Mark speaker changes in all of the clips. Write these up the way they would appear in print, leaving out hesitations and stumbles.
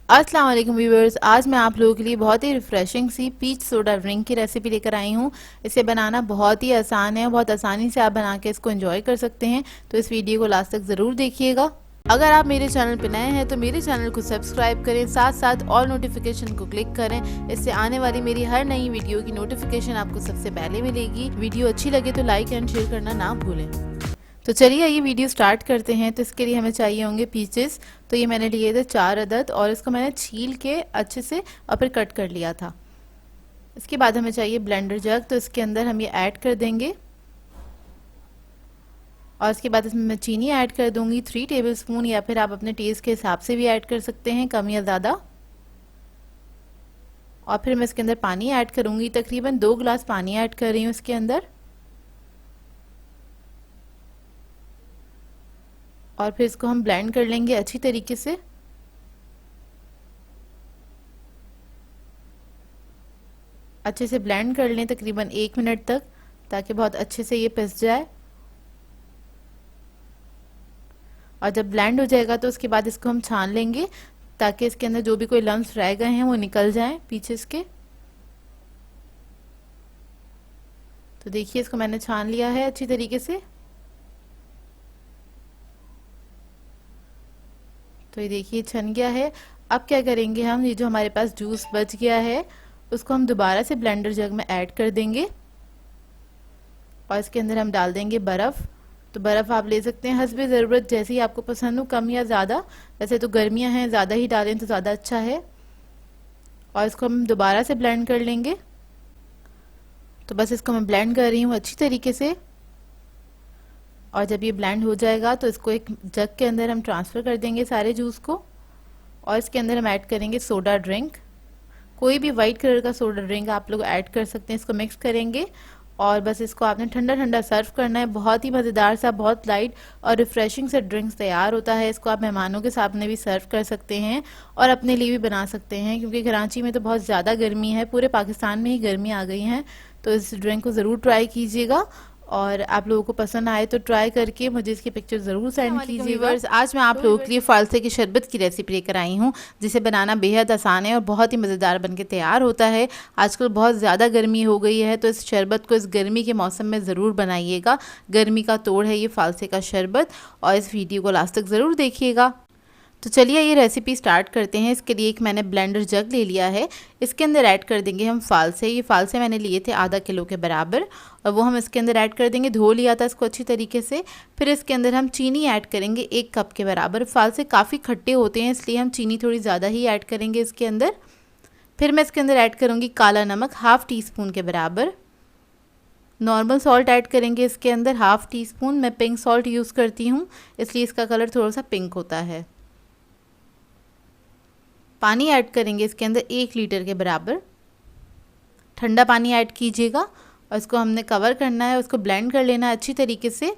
Speaker 1: अस्सलाम वालेकुम व्यूवर्स, आज मैं आप लोगों के लिए बहुत ही रिफ्रेशिंग सी पीच सोडा ड्रिंक की रेसिपी लेकर आई हूँ। इसे बनाना बहुत ही आसान है, बहुत आसानी से आप बना के इसको एंजॉय कर सकते हैं। तो इस वीडियो को लास्ट तक ज़रूर देखिएगा। अगर आप मेरे चैनल पर नए हैं तो मेरे चैनल को सब्सक्राइब करें, साथ साथ ऑल नोटिफिकेशन को क्लिक करें। इससे आने वाली मेरी हर नई वीडियो की नोटिफिकेशन आपको सबसे पहले मिलेगी। वीडियो अच्छी लगे तो लाइक एंड शेयर करना ना भूलें। तो चलिए ये वीडियो स्टार्ट करते हैं। तो इसके लिए हमें चाहिए होंगे पीचेस। तो ये मैंने लिए थे 4 अदद और इसको मैंने छील के अच्छे से और फिर कट कर लिया था। इसके बाद हमें चाहिए ब्लेंडर जग, तो इसके अंदर हम ये ऐड कर देंगे और इसके बाद इसमें मैं चीनी ऐड कर दूंगी 3 टेबलस्पून, या फिर आप अपने टेस्ट के हिसाब से भी ऐड कर सकते हैं, कम या ज़्यादा। और फिर मैं इसके अंदर पानी ऐड करूंगी, तकरीबन 2 गिलास पानी ऐड कर रही हूँ इसके अंदर। और फिर इसको हम ब्लेंड कर लेंगे अच्छी तरीके से। अच्छे से ब्लेंड कर लें तकरीबन 1 मिनट तक, ताकि बहुत अच्छे से ये पिस जाए। और जब ब्लेंड हो जाएगा तो उसके बाद इसको हम छान लेंगे, ताकि इसके अंदर जो भी कोई लम्स रह गए हैं वो निकल जाएं पीछे के। तो देखिए इसको मैंने छान लिया है अच्छी तरीके से। तो ये देखिए छन गया है। अब क्या करेंगे हम, ये जो हमारे पास जूस बच गया है उसको हम दोबारा से ब्लेंडर जग में ऐड कर देंगे और इसके अंदर हम डाल देंगे बर्फ़। तो बर्फ़ आप ले सकते हैं हस्बे ज़रूरत, जैसे ही आपको पसंद हो, कम या ज़्यादा। वैसे तो गर्मियां हैं, ज़्यादा ही डालें तो ज़्यादा अच्छा है। और इसको हम दोबारा से ब्लेंड कर लेंगे। तो बस इसको मैं ब्लेंड कर रही हूँ अच्छी तरीके से। और जब ये ब्लेंड हो जाएगा तो इसको एक जग के अंदर हम ट्रांसफ़र कर देंगे सारे जूस को। और इसके अंदर हम ऐड करेंगे सोडा ड्रिंक। कोई भी वाइट कलर का सोडा ड्रिंक आप लोग ऐड कर सकते हैं। इसको मिक्स करेंगे और बस इसको आपने ठंडा ठंडा सर्व करना है। बहुत ही मज़ेदार सा, बहुत लाइट और रिफ्रेशिंग से ड्रिंक्स तैयार होता है। इसको आप मेहमानों के सामने भी सर्व कर सकते हैं और अपने लिए भी बना सकते हैं, क्योंकि कराची में तो बहुत ज़्यादा गर्मी है, पूरे पाकिस्तान में ही गर्मी आ गई है। तो इस ड्रिंक को ज़रूर ट्राई कीजिएगा और आप लोगों को पसंद आए तो ट्राई करके मुझे इसकी पिक्चर ज़रूर सेंड कीजिएगा। आज मैं आप लोगों के लिए फालसे की शरबत की रेसिपी लेकर आई हूँ, जिसे बनाना बेहद आसान है और बहुत ही मज़ेदार बनके तैयार होता है। आजकल बहुत ज़्यादा गर्मी हो गई है, तो इस शरबत को इस गर्मी के मौसम में ज़रूर बनाइएगा। गर्मी का तोड़ है ये फालसे का शरबत, और इस वीडियो को लास्ट तक ज़रूर देखिएगा। तो चलिए ये रेसिपी स्टार्ट करते हैं। इसके लिए एक मैंने ब्लेंडर जग ले लिया है। इसके अंदर ऐड कर देंगे हम फालसे। ये फालसे मैंने लिए थे आधा किलो के बराबर, और वो हम इसके अंदर ऐड कर देंगे। धो लिया था इसको अच्छी तरीके से। फिर इसके अंदर हम चीनी ऐड करेंगे 1 कप के बराबर। फालसे काफ़ी खट्टे होते हैं, इसलिए हम चीनी थोड़ी ज़्यादा ही ऐड करेंगे इसके अंदर। फिर मैं इसके अंदर ऐड करूँगी काला नमक ½ टीस्पून के बराबर। नॉर्मल सॉल्ट ऐड करेंगे इसके अंदर ½ टीस्पून। मैं पिंक सॉल्ट यूज़ करती हूँ, इसलिए इसका कलर थोड़ा सा पिंक होता है। पानी ऐड करेंगे इसके अंदर 1 लीटर के बराबर। ठंडा पानी ऐड कीजिएगा और इसको हमने कवर करना है, उसको ब्लेंड कर लेना है अच्छी तरीके से।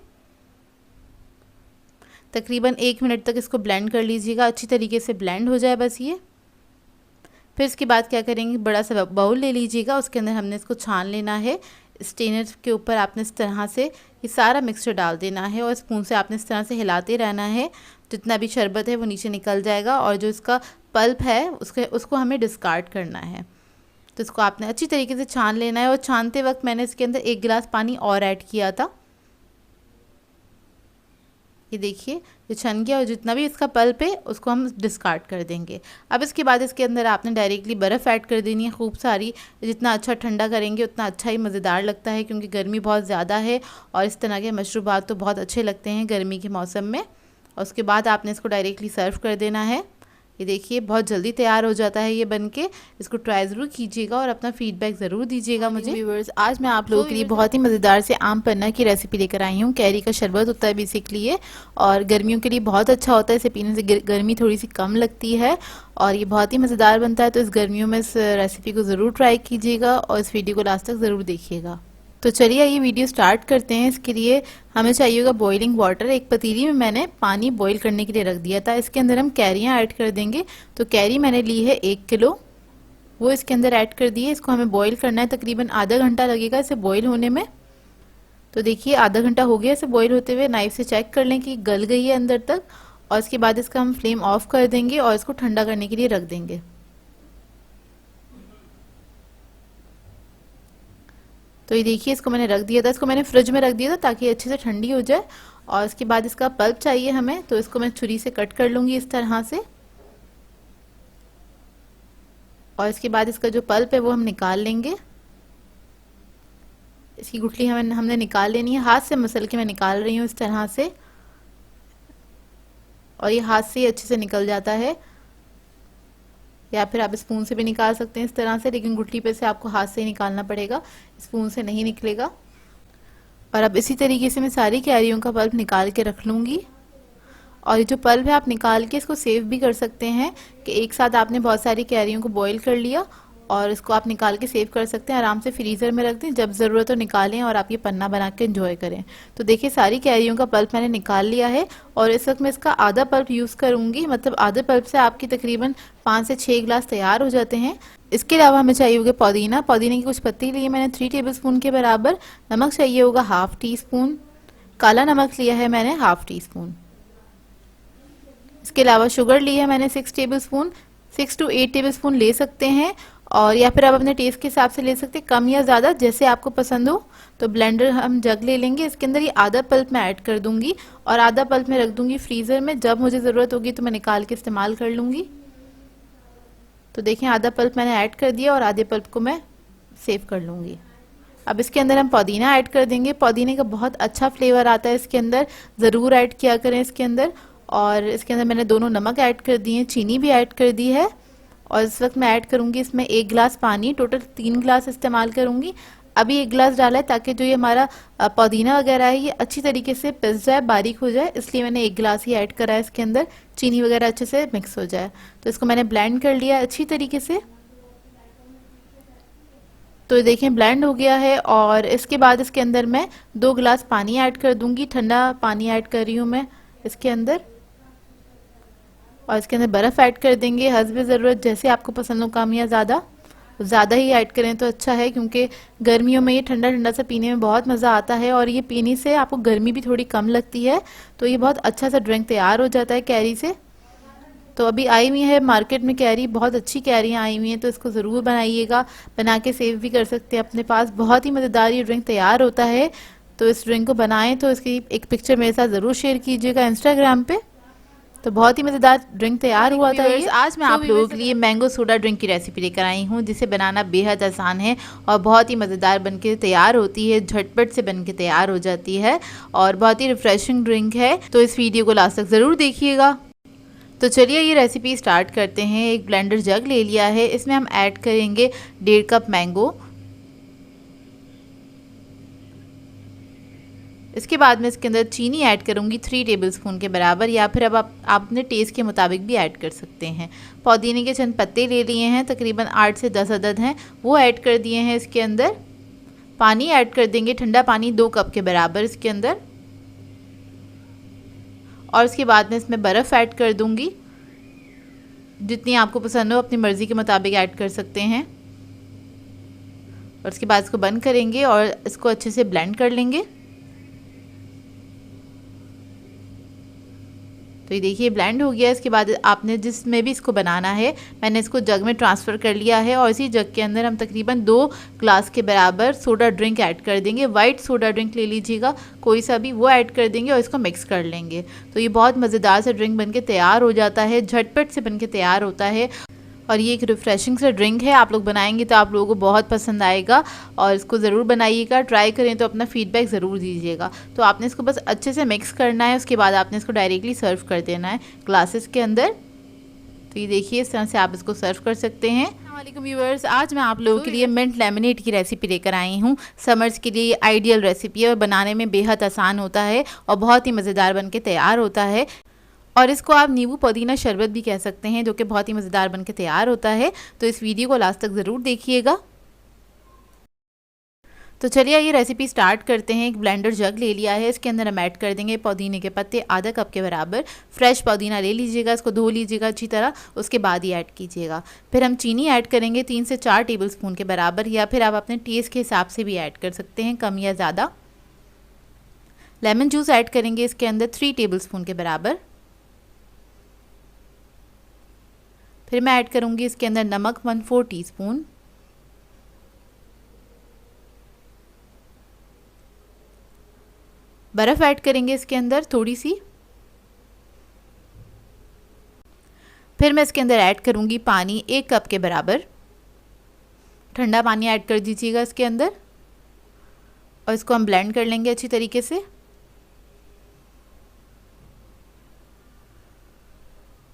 Speaker 1: तकरीबन 1 मिनट तक इसको ब्लेंड कर लीजिएगा, अच्छी तरीके से ब्लेंड हो जाए बस ये। फिर इसके बाद क्या करेंगे, बड़ा सा बाउल ले लीजिएगा, उसके अंदर हमने इसको छान लेना है। स्टेनर के ऊपर आपने इस तरह से ये सारा मिक्सचर डाल देना है और स्पून से आपने इस तरह से हिलाते रहना है। जितना भी शरबत है वो नीचे निकल जाएगा, और जो इसका पल्प है उसको हमें डिस्कार्ड करना है। तो इसको आपने अच्छी तरीके से छान लेना है। और छानते वक्त मैंने इसके अंदर 1 गिलास पानी और ऐड किया था। ये देखिए ये छन गया, और जितना भी इसका पल्प है उसको हम डिस्कार्ड कर देंगे। अब इसके बाद इसके अंदर आपने डायरेक्टली बर्फ़ ऐड कर देनी है खूब सारी। जितना अच्छा ठंडा करेंगे उतना अच्छा ही मज़ेदार लगता है, क्योंकि गर्मी बहुत ज़्यादा है और इस तरह के मशरूबात तो बहुत अच्छे लगते हैं गर्मी के मौसम में। और उसके बाद आपने इसको डायरेक्टली सर्व कर देना है। ये देखिए बहुत जल्दी तैयार हो जाता है ये बनके। इसको ट्राई ज़रूर कीजिएगा और अपना फीडबैक ज़रूर दीजिएगा मुझे। व्यूअर्स, आज मैं आप लोगों के लिए बहुत ही मज़ेदार से आम पन्ना की रेसिपी लेकर आई हूँ। कैरी का शरबत होता है बेसिकली ये, और गर्मियों के लिए बहुत अच्छा होता है। इसे पीने से गर्मी थोड़ी सी कम लगती है और ये बहुत ही मज़ेदार बनता है। तो इस गर्मियों में इस रेसिपी को ज़रूर ट्राई कीजिएगा और इस वीडियो को लास्ट तक ज़रूर देखिएगा। तो चलिए ये वीडियो स्टार्ट करते हैं। इसके लिए हमें चाहिए होगा बॉइलिंग वाटर। एक पतीली में मैंने पानी बॉईल करने के लिए रख दिया था। इसके अंदर हम कैरियाँ ऐड कर देंगे। तो कैरी मैंने ली है 1 किलो, वो इसके अंदर ऐड कर दिए। इसको हमें बॉईल करना है, तकरीबन आधा घंटा लगेगा इसे बॉईल होने में। तो देखिए आधा घंटा हो गया इसे बॉईल होते हुए। नाइफ से चेक कर लें कि गल गई है अंदर तक। और इसके बाद इसका हम फ्लेम ऑफ कर देंगे और इसको ठंडा करने के लिए रख देंगे। तो ये देखिए इसको मैंने रख दिया था, इसको मैंने फ्रिज में रख दिया था ताकि अच्छे से ठंडी हो जाए। और इसके बाद इसका पल्प चाहिए हमें, तो इसको मैं छुरी से कट कर लूंगी इस तरह से। और इसके बाद इसका जो पल्प है वो हम निकाल लेंगे। इसकी गुठली हमने निकाल लेनी है, हाथ से मसल के मैं निकाल रही हूँ इस तरह से। और ये हाथ से ही अच्छे से निकल जाता है, या फिर आप स्पून से भी निकाल सकते हैं इस तरह से, लेकिन गुठली पे से आपको हाथ से ही निकालना पड़ेगा, स्पून से नहीं निकलेगा। और अब इसी तरीके से मैं सारी कैरियों का पल्प निकाल के रख लूँगी। और ये जो पल्प है आप निकाल के इसको सेव भी कर सकते हैं कि एक साथ आपने बहुत सारी कैरियों को बॉईल कर लिया और इसको आप निकाल के सेव कर सकते हैं, आराम से फ्रीज़र में रख दें, जब ज़रूरत हो निकालें और आप ये पन्ना बना के एंजॉय करें। तो देखिए सारी कैरियों का पल्प मैंने निकाल लिया है और इस वक्त मैं इसका आधा पल्प यूज़ करूँगी, मतलब आधे पल्प से आपकी तकरीबन 5 से 6 गिलास तैयार हो जाते हैं। इसके अलावा हमें चाहिए होगा पुदीना, पुदीने की कुछ पत्ती ली है मैंने 3 टेबल स्पून के बराबर। नमक चाहिए होगा ½ टी स्पून, काला नमक लिया है मैंने ½ टी स्पून। इसके अलावा शुगर ली है मैंने 6 table spoon, 6 to 8 table spoon ले सकते हैं, और या फिर आप अपने टेस्ट के हिसाब से ले सकते हैं, कम या ज़्यादा जैसे आपको पसंद हो। तो ब्लेंडर हम जग ले लेंगे, इसके अंदर ये आधा पल्प मैं ऐड कर दूंगी और आधा पल्प मैं रख दूंगी फ्रीज़र में, जब मुझे ज़रूरत होगी तो मैं निकाल के इस्तेमाल कर लूँगी। तो देखें आधा पल्प मैंने ऐड कर दिया और आधे पल्प को मैं सेव कर लूँगी। अब इसके अंदर हम पुदीना ऐड कर देंगे, पुदीने का बहुत अच्छा फ्लेवर आता है इसके अंदर, ज़रूर ऐड किया करें इसके अंदर। और इसके अंदर मैंने दोनों नमक ऐड कर दिए, चीनी भी ऐड कर दी है। और इस वक्त मैं ऐड करूँगी इसमें 1 गिलास पानी, टोटल 3 गिलास इस्तेमाल करूँगी। अभी 1 गिलास डाला है ताकि जो ये हमारा पुदीना वगैरह है ये अच्छी तरीके से पिस जाए, बारीक हो जाए, इसलिए मैंने 1 गिलास ही ऐड करा है इसके अंदर, चीनी वगैरह अच्छे से मिक्स हो जाए। तो इसको मैंने ब्लेंड कर लिया अच्छी तरीके से। तो ये देखें ब्लेंड हो गया है। और इसके बाद इसके अंदर मैं 2 गिलास पानी ऐड कर दूंगी, ठंडा पानी ऐड कर रही हूँ मैं इसके अंदर। और इसके अंदर बर्फ़ ऐड कर देंगे हस्बे ज़रूरत, जैसे आपको पसंद हो, कम या ज़्यादा। ज़्यादा ही ऐड करें तो अच्छा है, क्योंकि गर्मियों में ये ठंडा ठंडा सा पीने में बहुत मज़ा आता है और ये पीने से आपको गर्मी भी थोड़ी कम लगती है। तो ये बहुत अच्छा सा ड्रिंक तैयार हो जाता है कैरी से। तो अभी आई हुई है मार्केट में कैरी, बहुत अच्छी कैरियाँ आई हुई हैं, तो इसको ज़रूर बनाइएगा, बना के सेव भी कर सकते हैं अपने पास। बहुत ही मज़ेदार ये ड्रिंक तैयार होता है। तो इस ड्रिंक को बनाएं तो इसकी एक पिक्चर मेरे साथ ज़रूर शेयर कीजिएगा इंस्टाग्राम पे। तो बहुत ही मज़ेदार ड्रिंक तैयार हुआ था ये। आज मैं आप लोगों के लिए मैंगो सोडा ड्रिंक की रेसिपी लेकर आई हूँ, जिसे बनाना बेहद आसान है और बहुत ही मज़ेदार बनके तैयार होती है, झटपट से बनके तैयार हो जाती है और बहुत ही रिफ्रेशिंग ड्रिंक है। तो इस वीडियो को लास्ट तक ज़रूर देखिएगा। तो चलिए ये रेसिपी स्टार्ट करते हैं। एक ब्लेंडर जग ले लिया है, इसमें हम ऐड करेंगे 1.5 कप मैंगो। इसके बाद मैं इसके अंदर चीनी ऐड करूँगी 3 टेबल स्पून के बराबर, या फिर अब आप अपने टेस्ट के मुताबिक भी ऐड कर सकते हैं। पुदीने के चंद पत्ते ले लिए हैं, तकरीबन 8 से 10 अदद हैं, वो ऐड कर दिए हैं इसके अंदर। पानी ऐड कर देंगे, ठंडा पानी 2 कप के बराबर इसके अंदर। और इसके बाद मैं इसमें बर्फ़ ऐड कर दूँगी, जितनी आपको पसंद हो अपनी मर्ज़ी के मुताबिक ऐड कर सकते हैं। और इसके बाद इसको बंद करेंगे और इसको अच्छे से ब्लेंड कर लेंगे। तो ये देखिए ब्लेंड हो गया। इसके बाद आपने जिसमें भी इसको बनाना है, मैंने इसको जग में ट्रांसफ़र कर लिया है और इसी जग के अंदर हम तकरीबन 2 ग्लास के बराबर सोडा ड्रिंक ऐड कर देंगे। वाइट सोडा ड्रिंक ले लीजिएगा कोई सा भी, वो ऐड कर देंगे और इसको मिक्स कर लेंगे। तो ये बहुत मज़ेदार सा ड्रिंक बनके तैयार हो जाता है, झटपट से बनके तैयार होता है और ये एक रिफ़्रेशिंग सा ड्रिंक है। आप लोग बनाएंगे तो आप लोगों को बहुत पसंद आएगा और इसको ज़रूर बनाइएगा, ट्राई करें तो अपना फ़ीडबैक ज़रूर दीजिएगा। तो आपने इसको बस अच्छे से मिक्स करना है, उसके बाद आपने इसको डायरेक्टली सर्व कर देना है ग्लासेस के अंदर। तो ये देखिए इस तरह से आप इसको सर्व कर सकते हैं। अस्सलाम व्यूअर्स, आज मैं आप लोगों के लिए मिंट लेमनेड की रेसिपी लेकर आई हूँ। समर्स के लिए आइडियल रेसिपी है और बनाने में बेहद आसान होता है और बहुत ही मज़ेदार बन के तैयार होता है। और इसको आप नींबू पुदीना शरबत भी कह सकते हैं, जो कि बहुत ही मज़ेदार बनके तैयार होता है। तो इस वीडियो को लास्ट तक ज़रूर देखिएगा। तो चलिए ये रेसिपी स्टार्ट करते हैं। एक ब्लेंडर जग ले लिया है, इसके अंदर हम ऐड कर देंगे पुदीने के पत्ते आधा कप के बराबर। फ्रेश पुदीना ले लीजिएगा, इसको धो लीजिएगा अच्छी तरह, उसके बाद ही ऐड कीजिएगा। फिर हम चीनी ऐड करेंगे 3 से 4 टेबल स्पून के बराबर, या फिर आप अपने टेस्ट के हिसाब से भी ऐड कर सकते हैं, कम या ज़्यादा। लेमन जूस ऐड करेंगे इसके अंदर 3 टेबल स्पून के बराबर। फिर मैं ऐड करूँगी इसके अंदर नमक 1/4 टीस्पून, बर्फ़ ऐड करेंगे इसके अंदर थोड़ी सी। फिर मैं इसके अंदर ऐड करूँगी पानी 1 कप के बराबर। ठंडा पानी ऐड कर दीजिएगा इसके अंदर और इसको हम ब्लेंड कर लेंगे अच्छी तरीके से।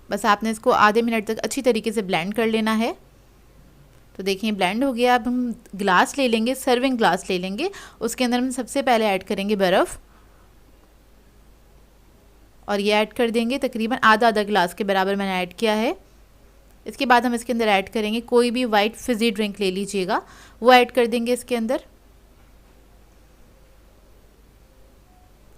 Speaker 1: बस आपने इसको आधे मिनट तक अच्छी तरीके से ब्लेंड कर लेना है। तो देखिए ब्लेंड हो गया। अब हम ग्लास ले लेंगे, सर्विंग ग्लास ले लेंगे, उसके अंदर हम सबसे पहले ऐड करेंगे बर्फ़ और ये ऐड कर देंगे। तकरीबन आधा गिलास के बराबर मैंने ऐड किया है। इसके बाद हम इसके अंदर ऐड करेंगे कोई भी वाइट फिज़ी ड्रिंक ले लीजिएगा, वो ऐड कर देंगे इसके अंदर।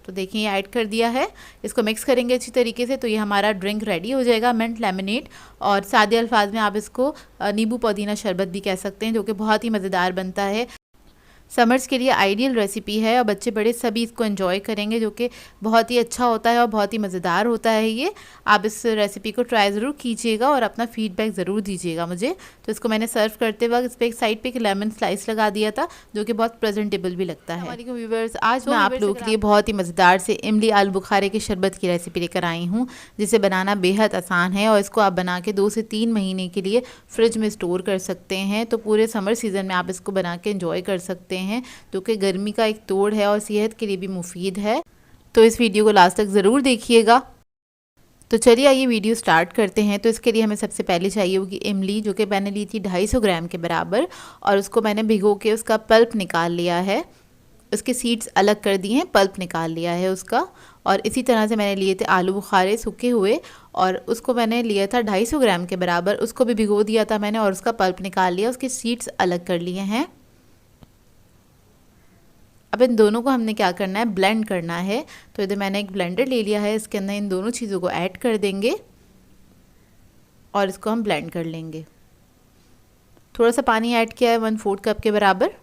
Speaker 1: तो देखिए ऐड कर दिया है, इसको मिक्स करेंगे अच्छी तरीके से। तो ये हमारा ड्रिंक रेडी हो जाएगा, मिंट लेमनेड, और सादे अल्फाज में आप इसको नींबू पुदीना शरबत भी कह सकते हैं, जो कि बहुत ही मज़ेदार बनता है। समर्स के लिए आइडियल रेसिपी है और बच्चे बड़े सभी इसको एंजॉय करेंगे, जो कि बहुत ही अच्छा होता है और बहुत ही मज़ेदार होता है ये। आप इस रेसिपी को ट्राई ज़रूर कीजिएगा और अपना फीडबैक ज़रूर दीजिएगा मुझे। तो इसको मैंने सर्व करते वक्त इस पर एक साइड पे एक लेमन स्लाइस लगा दिया था, जो कि बहुत प्रेजेंटेबल भी लगता है। हमारे व्यूवर्स, आज मैं आप लोगों के लिए बहुत ही मज़ेदार से इमली आलू बुखारे के शरबत की रेसिपी लेकर आई हूँ, जिसे बनाना बेहद आसान है और इसको आप बना के 2 से 3 महीने के लिए फ्रिज में स्टोर कर सकते हैं। तो पूरे समर सीज़न में आप इसको बना के एंजॉय कर सकते हैं, जो कि गर्मी का एक तोड़ है और सेहत के लिए भी मुफीद है। तो इस वीडियो को लास्ट तक ज़रूर देखिएगा। तो चलिए आइए वीडियो स्टार्ट करते हैं। तो इसके लिए हमें सबसे पहले चाहिए होगी इमली, जो कि मैंने ली थी 250 ग्राम के बराबर, और उसको मैंने भिगो के उसका पल्प निकाल लिया है। उसके सीड्स अलग कर दिए हैं, पल्प निकाल लिया है उसका। और इसी तरह से मैंने लिए थे आलू बुखारे सूखे हुए, और उसको मैंने लिया था 250 ग्राम के बराबर, उसको भी भिगो दिया था मैंने और उसका पल्प निकाल लिया, उसके सीड्स अलग कर लिए हैं। अब इन दोनों को हमने क्या करना है, ब्लेंड करना है। तो इधर मैंने एक ब्लेंडर ले लिया है, इसके अंदर इन दोनों चीज़ों को ऐड कर देंगे और इसको हम ब्लेंड कर लेंगे। थोड़ा सा पानी ऐड किया है 1/4 कप के बराबर।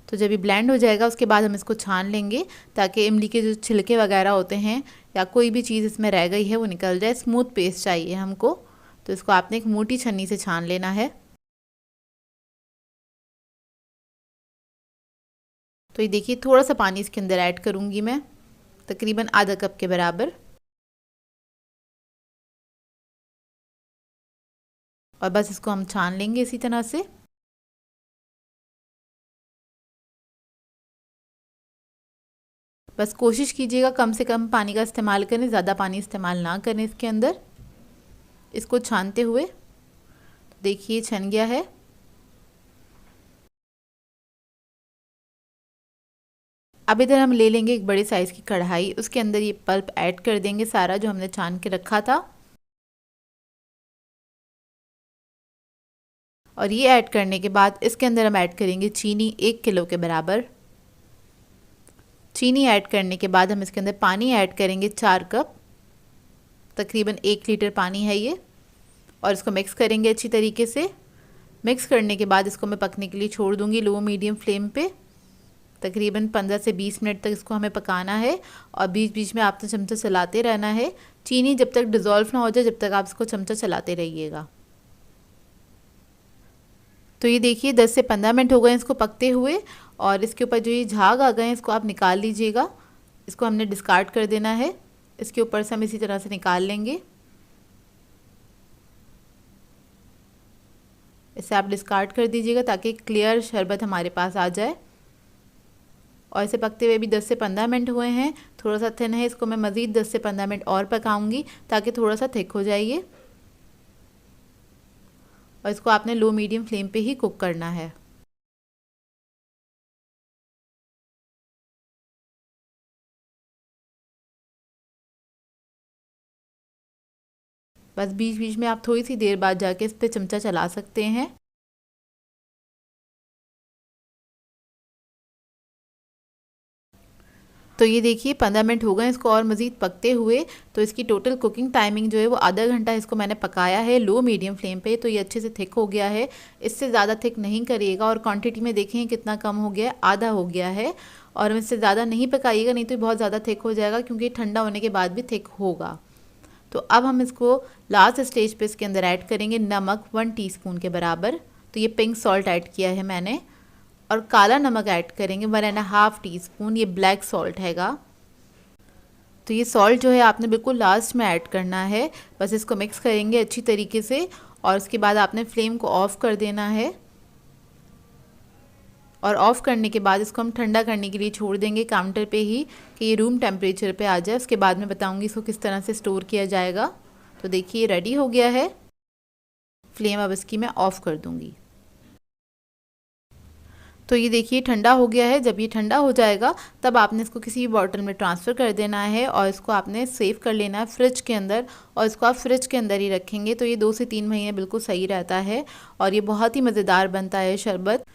Speaker 1: तो जब ये ब्लेंड हो जाएगा उसके बाद हम इसको छान लेंगे, ताकि इमली के जो छिलके वगैरह होते हैं या कोई भी चीज़ इसमें रह गई है वो निकल जाए। स्मूथ पेस्ट चाहिए हमको, तो इसको आपने एक मोटी छन्नी से छान लेना है। तो ये देखिए थोड़ा सा पानी इसके अंदर ऐड करूँगी मैं, तकरीबन आधा कप के बराबर, और बस इसको हम छान लेंगे इसी तरह से। बस कोशिश कीजिएगा कम से कम पानी का इस्तेमाल करें, ज़्यादा पानी इस्तेमाल ना करें इसके अंदर। इसको छानते हुए देखिए छन गया है। अब इधर हम ले लेंगे एक बड़े साइज़ की कढ़ाई, उसके अंदर ये पल्प ऐड कर देंगे सारा जो हमने छान के रखा था। और ये ऐड करने के बाद इसके अंदर हम ऐड करेंगे चीनी 1 किलो के बराबर। चीनी ऐड करने के बाद हम इसके अंदर पानी ऐड करेंगे 4 कप, तकरीबन 1 लीटर पानी है ये, और इसको मिक्स करेंगे अच्छी तरीके से। मिक्स करने के बाद इसको मैं पकने के लिए छोड़ दूंगी लो मीडियम फ्लेम पे। तकरीबन 15 से 20 मिनट तक इसको हमें पकाना है, और बीच बीच में आपको चमचा चलाते रहना है। चीनी जब तक डिज़ोल्व ना हो जाए, जब तक आप इसको चमचा चलाते रहिएगा। तो ये देखिए 10 से 15 मिनट हो गए इसको पकते हुए, और इसके ऊपर जो ये झाग आ गए हैं इसको आप निकाल लीजिएगा। इसको हमने डिस्कार्ड कर देना है, इसके ऊपर से हम इसी तरह से निकाल लेंगे। इसे आप डिस्कार्ड कर दीजिएगा ताकि क्लियर शरबत हमारे पास आ जाए। और इसे पकते हुए भी 10 से 15 मिनट हुए हैं। थोड़ा सा थिन है, इसको मैं मज़ीद 10 से 15 मिनट और पकाऊंगी ताकि थोड़ा सा थिक हो जाए। और इसको आपने लो मीडियम फ्लेम पे ही कुक करना है। बस बीच बीच में आप थोड़ी सी देर बाद जाके इस पे चमचा चला सकते हैं। तो ये देखिए 15 मिनट हो गए इसको और मज़ीद पकते हुए। तो इसकी टोटल कुकिंग टाइमिंग जो है वो आधा घंटा इसको मैंने पकाया है लो मीडियम फ्लेम पे। तो ये अच्छे से थिक हो गया है, इससे ज़्यादा थिक नहीं करिएगा। और क्वांटिटी में देखें कितना कम हो गया है, आधा हो गया है। और इससे ज़्यादा नहीं पकाइएगा, नहीं तो ये बहुत ज़्यादा थिक हो जाएगा, क्योंकि ठंडा होने के बाद भी थिक होगा। तो अब हम इसको लास्ट स्टेज पे इसके अंदर ऐड करेंगे नमक 1 टीस्पून के बराबर। तो ये पिंक सॉल्ट ऐड किया है मैंने, और काला नमक ऐड करेंगे 1.5 टीस्पून, ये ब्लैक सॉल्ट हैगा। तो ये सॉल्ट जो है आपने बिल्कुल लास्ट में ऐड करना है। बस इसको मिक्स करेंगे अच्छी तरीके से, और उसके बाद आपने फ्लेम को ऑफ़ कर देना है, और ऑफ़ करने के बाद इसको हम ठंडा करने के लिए छोड़ देंगे काउंटर पे ही, कि ये रूम टेम्परेचर पे आ जाए। उसके बाद मैं बताऊंगी इसको किस तरह से स्टोर किया जाएगा। तो देखिए रेडी हो गया है। फ्लेम अब इसकी मैं ऑफ़ कर दूंगी। तो ये देखिए ठंडा हो गया है। जब ये ठंडा हो जाएगा तब आपने इसको किसी भी बॉटल में ट्रांसफ़र कर देना है, और इसको आपने सेव कर लेना है फ्रिज के अंदर, और इसको आप फ्रिज के अंदर ही रखेंगे तो ये 2 से 3 महीने बिल्कुल सही रहता है, और ये बहुत ही मज़ेदार बनता है शरबत।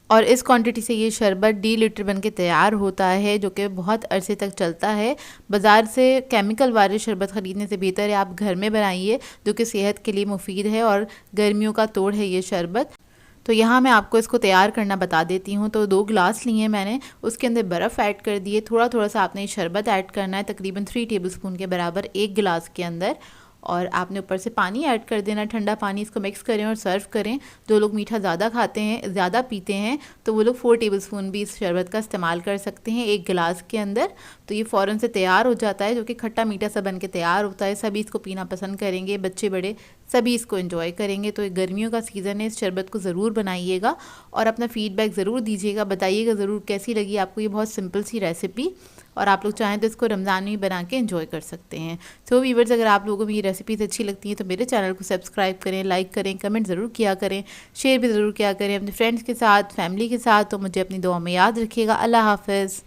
Speaker 1: और इस क्वांटिटी से ये शरबत 1.5 लीटर बन के तैयार होता है, जो कि बहुत अरसे तक चलता है। बाज़ार से केमिकल वाले शरबत ख़रीदने से बेहतर है आप घर में बनाइए, जो कि सेहत के लिए मुफीद है, और गर्मियों का तोड़ है ये शरबत। तो यहाँ मैं आपको इसको तैयार करना बता देती हूँ। तो 2 गिलास लिए मैंने, उसके अंदर बर्फ़ ऐड कर दिए, थोड़ा थोड़ा सा आपने शरबत ऐड करना है, तकरीबन 3 टेबलस्पून के बराबर 1 गिलास के अंदर, और आपने ऊपर से पानी ऐड कर देना, ठंडा पानी। इसको मिक्स करें और सर्व करें। जो लोग मीठा ज़्यादा खाते हैं, ज़्यादा पीते हैं, तो वो लोग 4 टेबलस्पून भी इस शरबत का इस्तेमाल कर सकते हैं 1 गिलास के अंदर। तो ये फ़ौरन से तैयार हो जाता है, जो कि खट्टा मीठा सा बन के तैयार होता है। सभी इसको पीना पसंद करेंगे, बच्चे बड़े सभी इसको एंजॉय करेंगे। तो ये गर्मियों का सीज़न है, इस शरबत को ज़रूर बनाइएगा, और अपना फ़ीडबैक ज़रूर दीजिएगा, बताइएगा ज़रूर कैसी लगी आपको ये बहुत सिंपल सी रेसिपी। और आप लोग चाहें तो इसको रमज़ान में बना के एंजॉय कर सकते हैं। सो व्यूअर्स, अगर आप लोगों को ये रेसिपीज़ अच्छी लगती हैं तो मेरे चैनल को सब्सक्राइब करें, लाइक करें, कमेंट ज़रूर किया करें, शेयर भी ज़रूर किया करें अपने फ्रेंड्स के साथ, फैमिली के साथ। तो मुझे अपनी दुआ में याद रखिएगा। अल्लाह हाफ़िज़।